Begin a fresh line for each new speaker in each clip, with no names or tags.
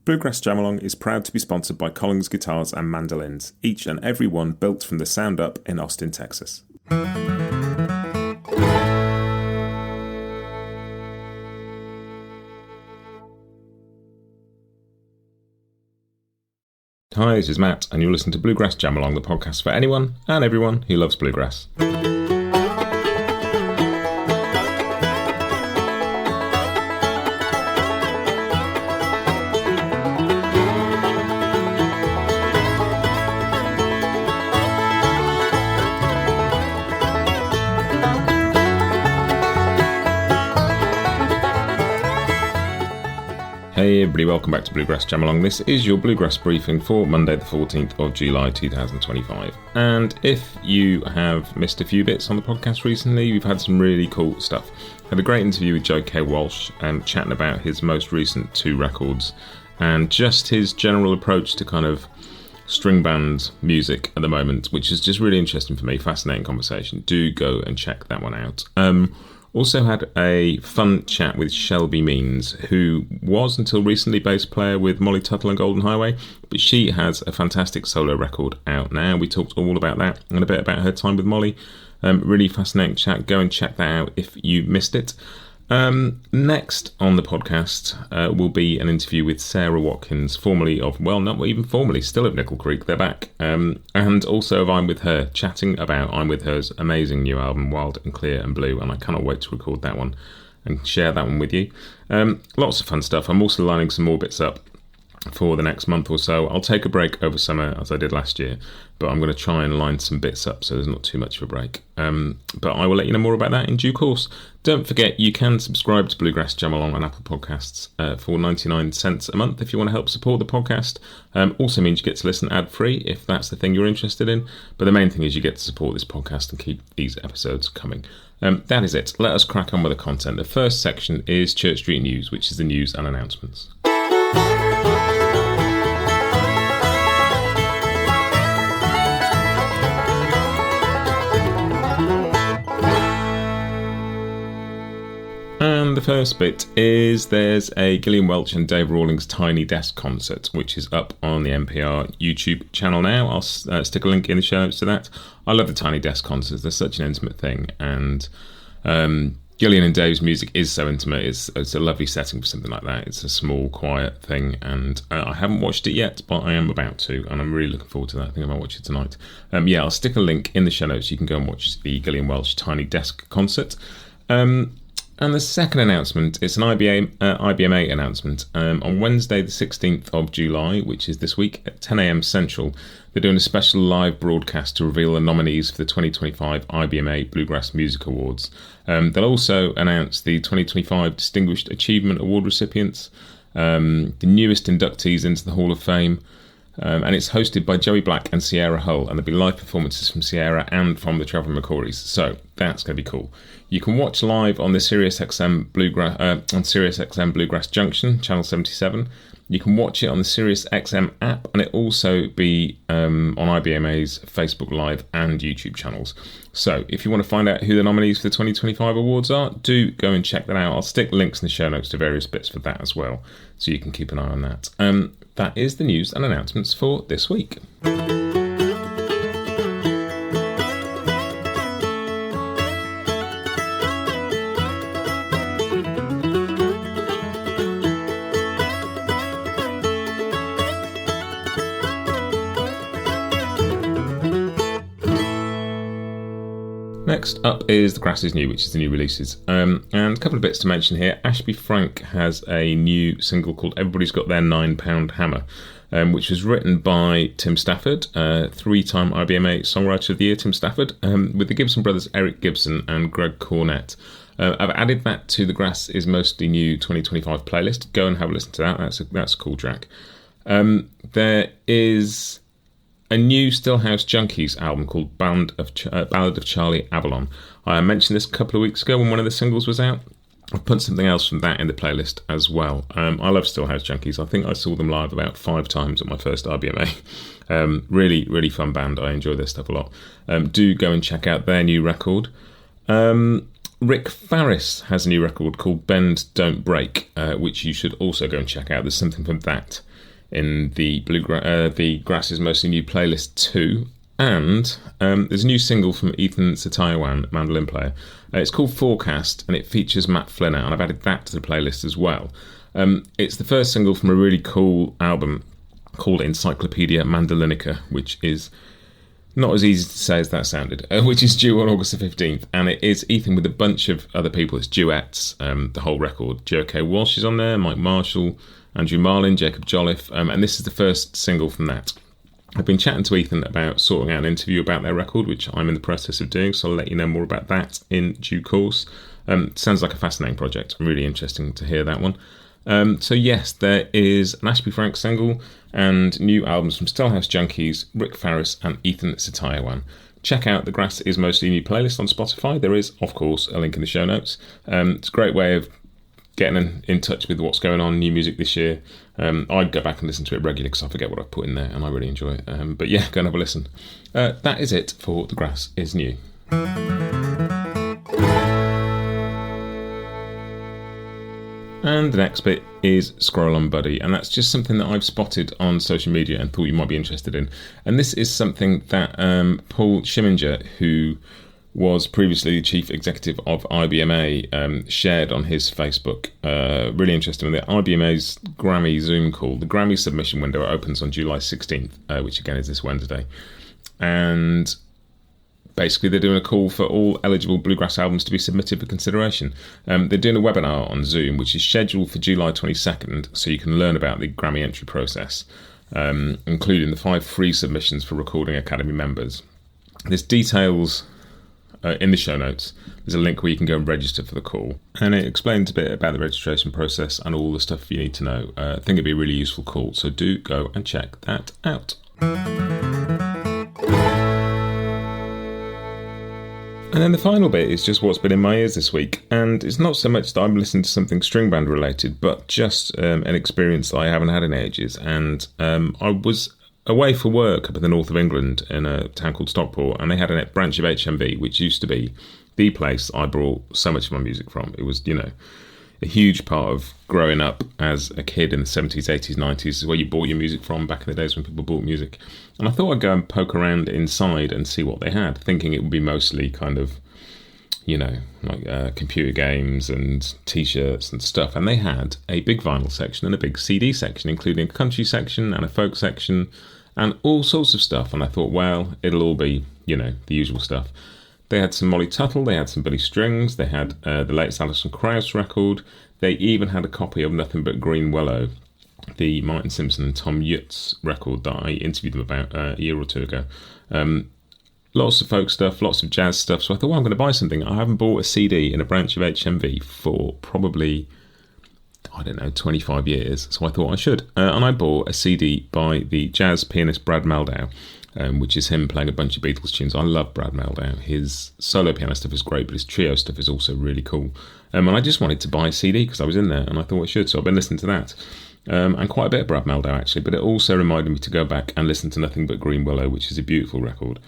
Bluegrass Jam Along is proud to be sponsored by Collins Guitars and Mandolins, each and every one built from the sound up in Austin, Texas. Hi, this is Matt, and you're listening to Bluegrass Jam Along, the podcast for anyone and everyone who loves bluegrass. Hey everybody, welcome back to Bluegrass Jam Along. This is your Bluegrass Briefing for Monday the 14th of July 2025. And if you have missed a few bits on the podcast recently, we've had some really cool stuff. Had a great interview with Joe K. Walsh, chatting about his most recent 2 records and just his general approach to kind of string band music at the moment, which is just really interesting for me. Fascinating conversation. Do go and check that one out. Also had a fun chat with Shelby Means, who was until recently bass player with Molly Tuttle and Golden Highway, but she has a fantastic solo record out now. We talked all about that and a bit about her time with Molly. Really fascinating chat. Go and check that out if you missed it. Next on the podcast will be an interview with Sarah Watkins, formerly of, well, not even formerly, still at Nickel Creek, they're back, and also of I'm With Her, chatting about I'm With Her's amazing new album, Wild and Clear and Blue, and I cannot wait to record that one and share that one with you. Lots of fun stuff. I'm also lining some more bits up for the next month or so. I'll take a break over summer as I did last year, but I'm going to try and line some bits up so there's not too much of a break. But I will let you know more about that in due course. Don't forget, you can subscribe to Bluegrass Jam Along on Apple Podcasts for 99 cents a month if you want to help support the podcast. Also means you get to listen ad-free if that's the thing you're interested in. But the main thing is you get to support this podcast and keep these episodes coming. That is it. Let us crack on with the content. The first section is Church Street News, which is the news and announcements. And the first bit is there's a Gillian Welch and Dave Rawlings Tiny Desk concert, which is up on the NPR YouTube channel now. I'll stick a link in the show notes to that. I love the Tiny Desk concerts. They're such an intimate thing. And Gillian and Dave's music is so intimate. It's a lovely setting for something like that. It's a small, quiet thing. And I haven't watched it yet, but I am about to. And I'm really looking forward to that. I think I might watch it tonight. I'll stick a link in the show notes. You can go and watch the Gillian Welch Tiny Desk concert. And the second announcement is an IBMA announcement. On Wednesday, the 16th of July, which is this week, at 10 a.m. Central, they're doing a special live broadcast to reveal the nominees for the 2025 IBMA Bluegrass Music Awards. They'll also announce the 2025 Distinguished Achievement Award recipients, the newest inductees into the Hall of Fame, and it's hosted by Joey Black and Sierra Hull, and there'll be live performances from Sierra and from the Traveling McCourys, so that's going to be cool. You can watch live on the SiriusXM Bluegrass Junction, channel 77. You can watch it on the SiriusXM app, and it will also be on IBMA's Facebook Live and YouTube channels. So if you want to find out who the nominees for the 2025 awards are, do go and check that out. I'll stick links in the show notes to various bits for that as well, so you can keep an eye on that. That is the news and announcements for this week. Next up is The Grass is New, which is the new releases. And a couple of bits to mention here. Ashby Frank has a new single called Everybody's Got Their 9-Pound Hammer, which was written by Tim Stafford, 3-time IBMA Songwriter of the Year, Tim Stafford, with the Gibson brothers Eric Gibson and Greg Cornett. I've added that to the Grass is Mostly New 2025 playlist. Go and have a listen to that. That's a cool track. There is a new Stillhouse Junkies album called Ballad of Charlie Avalon. I mentioned this a couple of weeks ago when one of the singles was out. I've put something else from that in the playlist as well. I love Stillhouse Junkies. I think I saw them live about 5 times at my first IBMA. Really, really fun band. I enjoy their stuff a lot. Do go and check out their new record. Rick Farris has a new record called Bend Don't Break, which you should also go and check out. There's something from that in the Grass is Mostly New playlist too. And there's a new single from Ethan Satayawan, mandolin player. It's called Forecast, and it features Matt Flinner, and I've added that to the playlist as well. It's the first single from a really cool album called Encyclopedia Mandolinica, which is not as easy to say as that sounded, which is due on August the 15th. And it is Ethan with a bunch of other people. It's duets, the whole record. Joe K. Walsh is on there, Mike Marshall, Andrew Marlin, Jacob Jolliffe, and this is the first single from that. I've been chatting to Ethan about sorting out an interview about their record, which I'm in the process of doing, so I'll let you know more about that in due course. Sounds like a fascinating project. Really interesting to hear that one. So yes, there is an Ashby Frank single and new albums from Stillhouse Junkies, Rick Farris and Ethan Satayawan. Check out the Grass is Mostly New playlist on Spotify. There is, of course, a link in the show notes. It's a great way of getting in touch with what's going on, new music this year. I'd go back and listen to it regularly because I forget what I've put in there and I really enjoy it. But yeah, go and have a listen. That is it for The Grass is New. And the next bit is Scroll On Buddy, and that's just something that I've spotted on social media and thought you might be interested in. And this is something that Paul Schiminger, who was previously the chief executive of IBMA, shared on his Facebook. Really interesting. The IBMA's Grammy Zoom call, the Grammy submission window opens on July 16th, which again is this Wednesday. And basically they're doing a call for all eligible bluegrass albums to be submitted for consideration. They're doing a webinar on Zoom, which is scheduled for July 22nd, so you can learn about the Grammy entry process, including the 5 free submissions for Recording Academy members. There's details in the show notes. There's a link where you can go and register for the call, and it explains a bit about the registration process and all the stuff you need to know. I think it'd be a really useful call, so do go and check that out. And then the final bit is just what's been in my ears this week, and it's not so much that I'm listening to something string band related, but just an experience that I haven't had in ages. And I was away for work up in the north of England in a town called Stockport, and they had a branch of HMV, which used to be the place I brought so much of my music from. It was, a huge part of growing up as a kid in the 70s, 80s, 90s, is where you bought your music from back in the days when people bought music. And I thought I'd go and poke around inside and see what they had, thinking it would be mostly kind of, computer games and T-shirts and stuff. And they had a big vinyl section and a big CD section, including a country section and a folk section and all sorts of stuff. And I thought, well, it'll all be, the usual stuff. They had some Molly Tuttle, they had some Billy Strings, they had the latest Alison Krauss record. They even had a copy of Nothing But Green Willow, the Martin Simpson and Tom Yutz record that I interviewed them about a year or two ago. Lots of folk stuff, lots of jazz stuff. So I thought, well, I'm going to buy something. I haven't bought a CD in a branch of HMV for probably, 25 years. So I thought I should. And I bought a CD by the jazz pianist Brad Mehldau, which is him playing a bunch of Beatles tunes. I love Brad Mehldau. His solo piano stuff is great, but his trio stuff is also really cool. And I just wanted to buy a CD because I was in there and I thought I should. So I've been listening to that. And quite a bit of Brad Mehldau actually, but it also reminded me to go back and listen to Nothing But Green Willow, which is a beautiful record.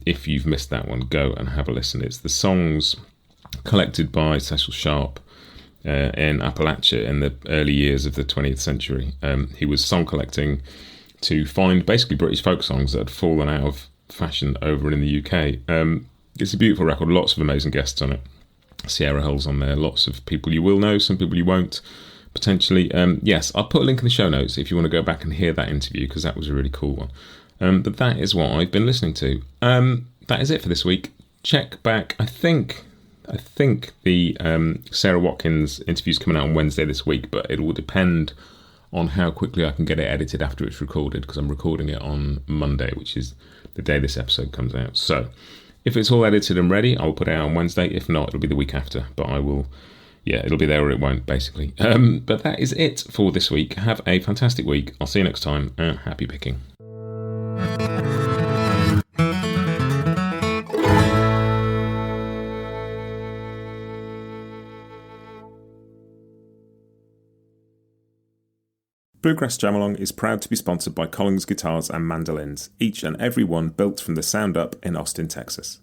If you've missed that one, go and have a listen. It's the songs collected by Cecil Sharp in Appalachia in the early years of the 20th century. He was song collecting to find basically British folk songs that had fallen out of fashion over in the UK. It's a beautiful record, lots of amazing guests on it. Sierra Hill's on there, lots of people you will know, some people you won't, potentially. Yes, I'll put a link in the show notes if you want to go back and hear that interview, because that was a really cool one. But that is what I've been listening to. That is it for this week. Check back. I think the Sarah Watkins interview's coming out on Wednesday this week, but it will depend on how quickly I can get it edited after it's recorded, because I'm recording it on Monday, which is the day this episode comes out. So if it's all edited and ready, I'll put it out on Wednesday. If not, it'll be the week after, but I will... Yeah, it'll be there or it won't, basically. But that is it for this week. Have a fantastic week. I'll see you next time, and happy picking. Bluegrass Jam Along is proud to be sponsored by Collins Guitars and Mandolins, each and every one built from the sound up in Austin, Texas.